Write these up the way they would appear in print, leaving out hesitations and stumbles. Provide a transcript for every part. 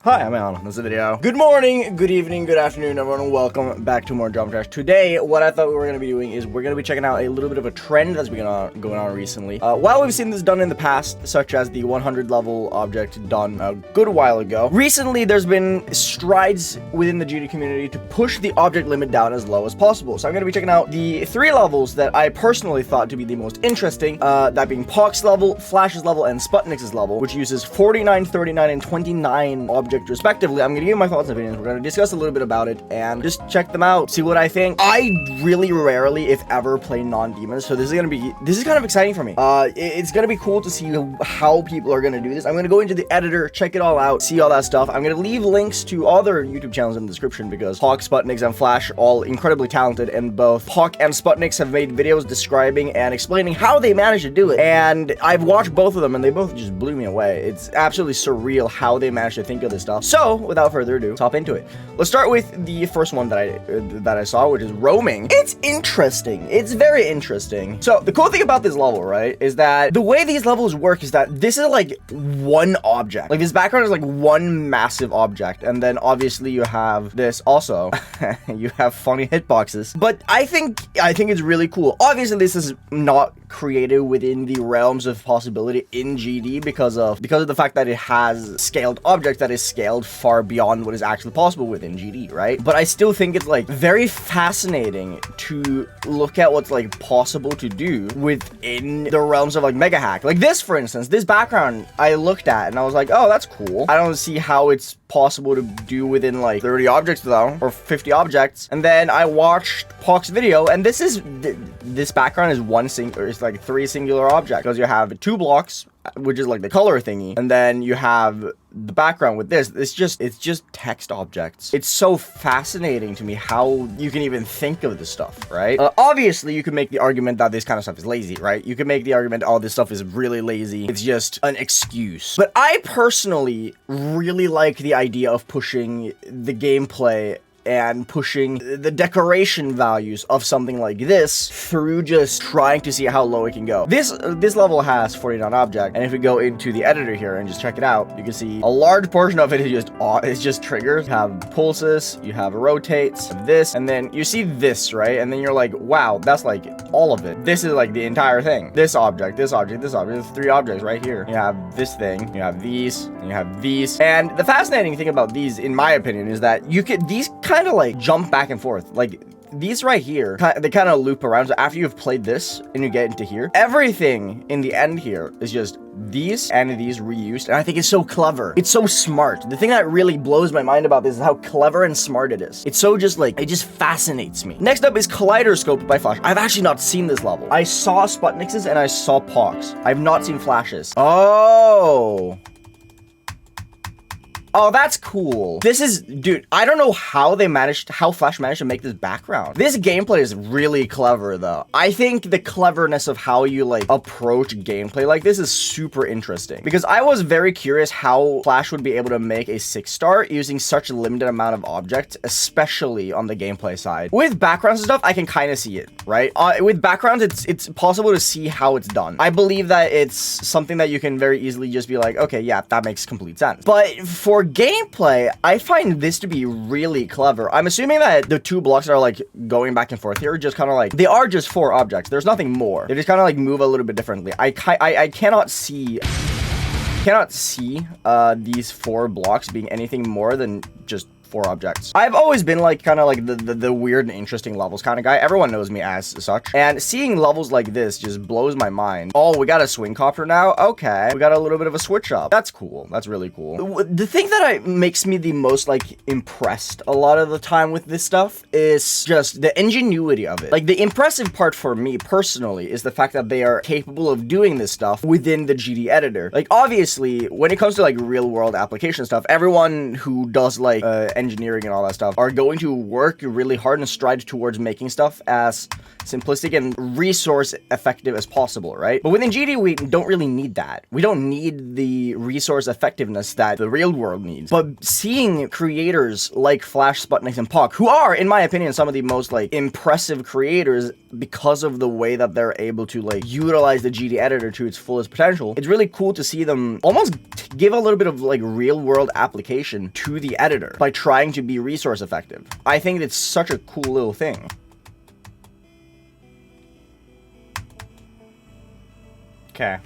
Hi, I'm Alan. This is the video. Good morning, good evening, good afternoon, everyone, and welcome back to more Jump Trash. Today, what I thought we were going to be doing is we're going to be checking out a little bit of a trend that's been going on recently. While we've seen this done in the past, such as the 100 level object done a good while ago, recently there's been strides within the GD community to push the object limit down as low as possible. So I'm going to be checking out the 3 levels that I personally thought to be the most interesting, that being Pocke's level, Flash's level, and Sputnik's level, which uses 49, 39, and 29 objects respectively. I'm gonna give my thoughts and opinions. We're gonna discuss a little bit about it and just check them out, see what I think. I really rarely, if ever, play non-demons, so this is kind of exciting for me. It's gonna be cool to see how people are gonna do this. I'm gonna go into the editor, check it all out, see all that stuff. I'm gonna leave links to other YouTube channels in the description because Pocke, Sputnik, and Flash are all incredibly talented, and both Pocke and Sputnik have made videos describing and explaining how they managed to do it. And I've watched both of them, and they both just blew me away. It's absolutely surreal how they managed to think of this stuff. So, without further ado, let's hop into it. Let's start with the first one that I saw, which is roaming. It's interesting. It's very interesting. So, the cool thing about this level, right, is that the way these levels work is that this is like one object. Like, this background is like one massive object, and then obviously you have this also. You have funny hitboxes. But I think it's really cool. Obviously, this is not created within the realms of possibility in GD because of the fact that it has scaled objects that is scaled far beyond what is actually possible within GD, right? But I still think it's like very fascinating to look at what's like possible to do within the realms of like mega hack. Like this, for instance, this background I looked at and I was like, oh, that's cool. I don't see how it's possible to do within like 30 objects though, or 50 objects. And then I watched Pocke's video, and this background is it's like 3 singular objects, because you have 2 blocks, which is like the color thingy, and then you have the background with this. It's just text objects. It's so fascinating to me how you can even think of this stuff, right? Obviously, you could make the argument that this kind of stuff is lazy, right? You could make the argument, oh, this stuff is really lazy. It's just an excuse. But I personally really like the idea of pushing the gameplay and pushing the decoration values of something like this through just trying to see how low it can go. This level has 49 object, and if we go into the editor here and just check it out, you can see a large portion of it is just triggers. You have pulses, you have rotates, this, and then you see this, right? And then you're like, wow, that's like all of it. This is like the entire thing. This object, this object, this object. There's 3 objects right here. You have this thing, you have these, and you have these. And the fascinating thing about these, in my opinion, is that these kind of like jump back and forth. Like these right here, they kind of loop around. So after you've played this and you get into here, everything in the end here is just these and these reused. And I think it's so clever. It's so smart. The thing that really blows my mind about this is how clever and smart it is. It's so just like, it just fascinates me. Next up is Kaleidoscope by Flash. I've actually not seen this level. I saw Sputnik's and I saw Pocke's. I've not seen Flash's. Oh, that's cool. This is, dude, I don't know how Flash managed to make this background. This gameplay is really clever, though. I think the cleverness of how you, like, approach gameplay like this is super interesting. Because I was very curious how Flash would be able to make a 6-star using such a limited amount of objects, especially on the gameplay side. With backgrounds and stuff, I can kind of see it, right? With backgrounds, it's possible to see how it's done. I believe that it's something that you can very easily just be like, okay, yeah, that makes complete sense. But for gameplay, I find this to be really clever. I'm assuming that the 2 blocks that are like going back and forth here are just kind of like, they are just 4 objects. There's nothing more. They just kind of like move a little bit differently. I cannot see these 4 blocks being anything more than just 4 objects. I've always been like kind of like the weird and interesting levels kind of guy. Everyone knows me as such. And seeing levels like this just blows my mind. Oh, we got a swing copter now? Okay. We got a little bit of a switch up. That's cool. That's really cool. The thing that makes me the most like impressed a lot of the time with this stuff is just the ingenuity of it. Like the impressive part for me personally is the fact that they are capable of doing this stuff within the GD editor. Like obviously when it comes to like real world application stuff, everyone who does like engineering and all that stuff are going to work really hard and strive towards making stuff as simplistic and resource effective as possible, right? But within GD, we don't really need that. We don't need the resource effectiveness that the real world needs. But seeing creators like Flash, Sputnik, and Pocke, who are, in my opinion, some of the most like impressive creators because of the way that they're able to like utilize the GD editor to its fullest potential, it's really cool to see them almost give a little bit of like real world application to the editor by trying to be resource effective. I think it's such a cool little thing. Okay.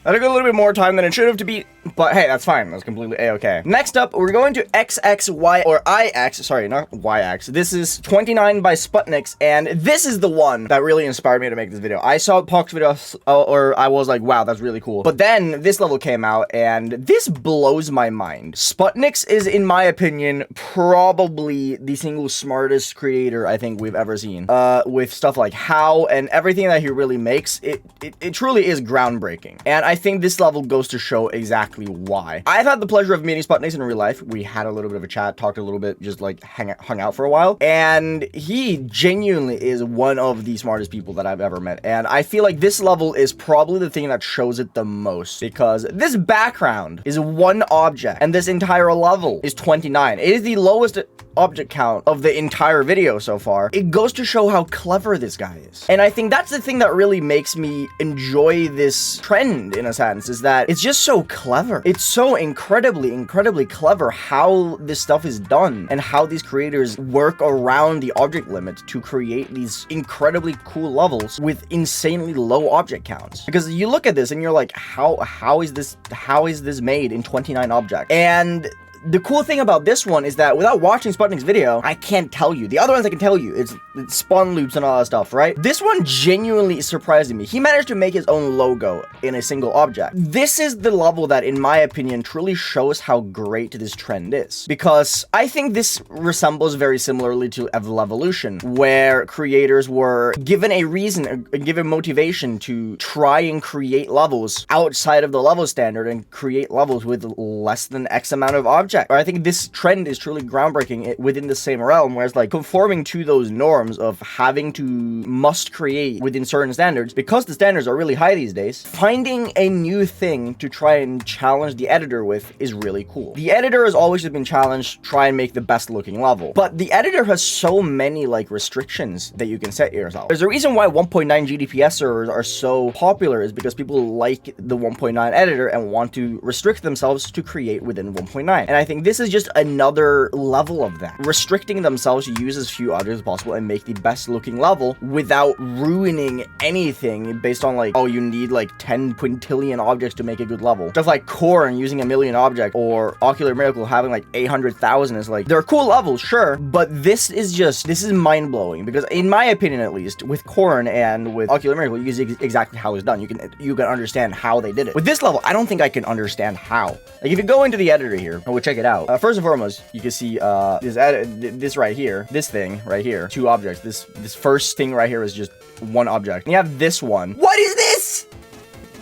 That took a little bit more time than it should have to beat, but hey, that's fine. That's completely a-okay. Next up, we're going to XXY, or IX, sorry, not YX. This is 29 by Sputniks, and this is the one that really inspired me to make this video. I saw Pocke's video, or I was like, wow, that's really cool. But then this level came out, and this blows my mind. Sputniks is, in my opinion, probably the single smartest creator I think we've ever seen. With stuff like how and everything that he really makes, it truly is groundbreaking. And I think this level goes to show exactly why. I've had the pleasure of meeting Sputniks in real life. We had a little bit of a chat, talked a little bit, just like hung out for a while. And he genuinely is one of the smartest people that I've ever met. And I feel like this level is probably the thing that shows it the most, because this background is one object and this entire level is 29. It is the lowest object count of the entire video so far. It goes to show how clever this guy is. And I think that's the thing that really makes me enjoy this trend, in a sense, is that it's just so clever. It's so incredibly clever how this stuff is done and how these creators work around the object limit to create these incredibly cool levels with insanely low object counts. Because you look at this and you're like, how is this made in 29 objects? And the cool thing about this one is that without watching Sputnik's video, I can't tell you. The other ones I can tell you. It's spawn loops and all that stuff, right? This one genuinely is surprising me. He managed to make his own logo in a single object. This is the level that, in my opinion, truly shows how great this trend is. Because I think this resembles very similarly to Evolution, where creators were given a reason, given motivation to try and create levels outside of the level standard and create levels with less than X amount of objects. I think this trend is truly groundbreaking within the same realm, whereas like conforming to those norms of having to must create within certain standards, because the standards are really high these days, finding a new thing to try and challenge the editor with is really cool. The editor has always been challenged, try and make the best looking level, but the editor has so many like restrictions that you can set yourself. There's a reason why 1.9 GDPS servers are so popular, is because people like the 1.9 editor and want to restrict themselves to create within 1.9. And I think this is just another level of that. Restricting themselves to use as few objects as possible and make the best looking level without ruining anything based on like, oh, you need like 10 quintillion objects to make a good level. Stuff like Korn using 1 million objects, or Ocular Miracle having like 800,000 is like, they're cool levels, sure, but this is mind-blowing, because in my opinion, at least, with Korn and with Ocular Miracle, you see exactly how it's done. You can understand how they did it. With this level, I don't think I can understand how. Like, if you go into the editor here, and we'll check it out. First and foremost, you can see this right here, this thing right here, 2 objects. This first thing right here is just 1 object. And you have this one. What is this?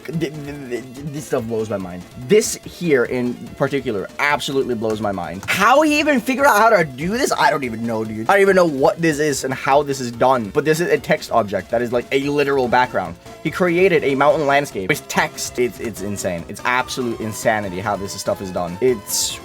This stuff blows my mind. This here in particular absolutely blows my mind. How he even figured out how to do this, I don't even know, dude. I don't even know what this is and how this is done. But this is a text object that is like a literal background. He created a mountain landscape with text. It's insane. It's absolute insanity how this stuff is done. It's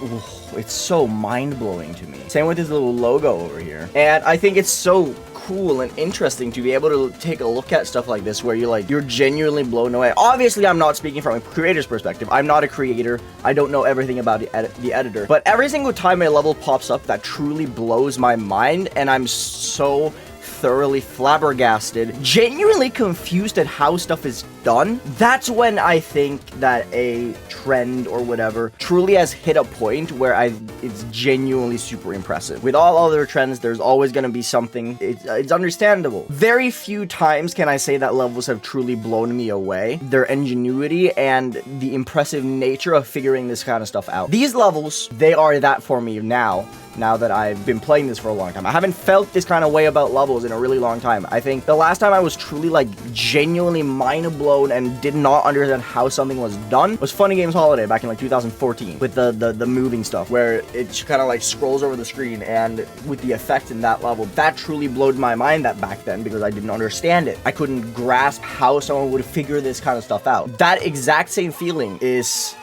so mind-blowing to me. Same with this little logo over here. And I think it's so cool and interesting to be able to take a look at stuff like this where you're genuinely blown away. Obviously, I'm not speaking from a creator's perspective. I'm not a creator. I don't know everything about the editor. But every single time a level pops up that truly blows my mind, and I'm so thoroughly flabbergasted, genuinely confused at how stuff is done, that's when I think that a trend or whatever truly has hit a point where it's genuinely super impressive. With all other trends, there's always going to be something. It's understandable. Very few times can I say that levels have truly blown me away. Their ingenuity and the impressive nature of figuring this kind of stuff out. These levels, they are that for me now that I've been playing this for a long time. I haven't felt this kind of way about levels in a really long time. I think the last time I was truly like genuinely mind blown blown and did not understand how something was done was Funny Games Holiday back in like 2014 with the moving stuff where it kind of like scrolls over the screen, and with the effect in that level, that truly blew my mind that back then because I didn't understand it. I couldn't grasp how someone would figure this kind of stuff out. That exact same feeling is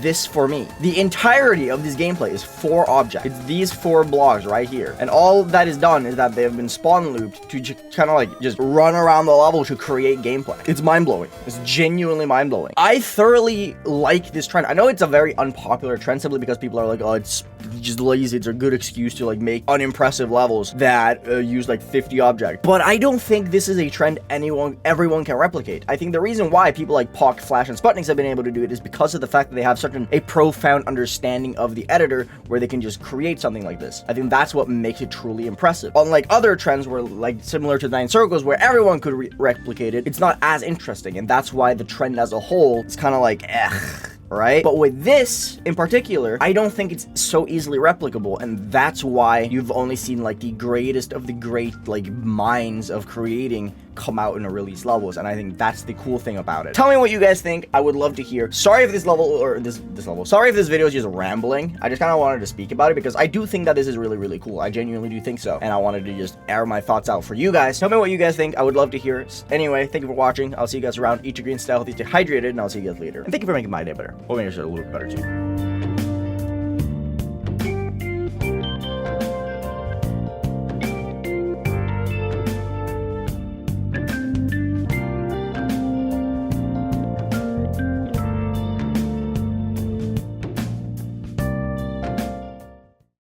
this for me. The entirety of this gameplay is 4 objects. It's these 4 blocks right here. And all that is done is that they have been spawn looped to kind of like just run around the level to create gameplay. It's mind-blowing. It's genuinely mind-blowing. I thoroughly like this trend. I know it's a very unpopular trend simply because people are like, oh, it's just lazy. It's a good excuse to like make unimpressive levels that use like 50 objects. But I don't think this is a trend everyone can replicate. I think the reason why people like Pocke, Flash, and Sputnik have been able to do it is because of the fact that they have such a profound understanding of the editor where they can just create something like this. I think that's what makes it truly impressive. Unlike other trends where like similar to 9 Circles where everyone could replicate it, it's not as interesting, and that's why the trend as a whole is kind of like right? But with this in particular, I don't think it's so easily replicable, and that's why you've only seen like the greatest of the great like minds of creating come out in a release levels, and I think that's the cool thing about it. Tell me what you guys think. I would love to hear. Sorry if this sorry if this video is just rambling. I just kind of wanted to speak about it because I do think that this is really cool. I genuinely do think so, and I wanted to just air my thoughts out for you guys. Tell me what you guys think. I would love to hear. Anyway, thank you for watching. I'll see you guys around. Eat your green, stay healthy, stay hydrated, and I'll see you guys later. And thank you for making my day better. Or maybe it's a little bit better too.